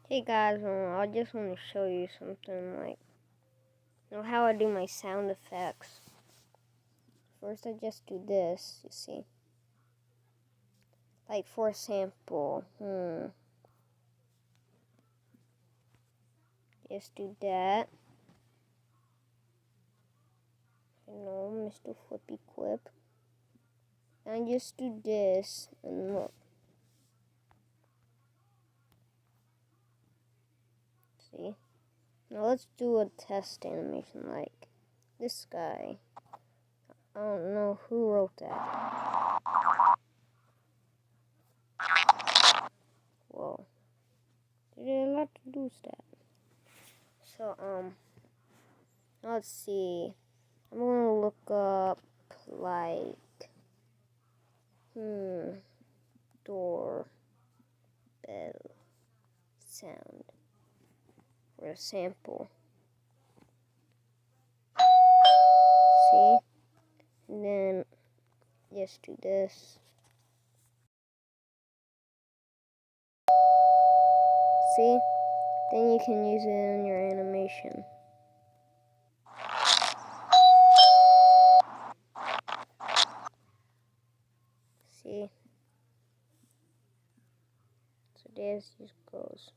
Hey guys, I just want to show you something like how I do my sound effects. First I just do this, you see. Like for example, just do that. Mr. Flippy Quip. And just do this and look. See? Now let's do a test animation like this guy. I don't know who wrote that. Whoa. Did a lot to do with that. So, let's see. I'm gonna look up like door bell sound for a sample. See? And then just do this. See? Then you can use it in your animation. See? So this just goes.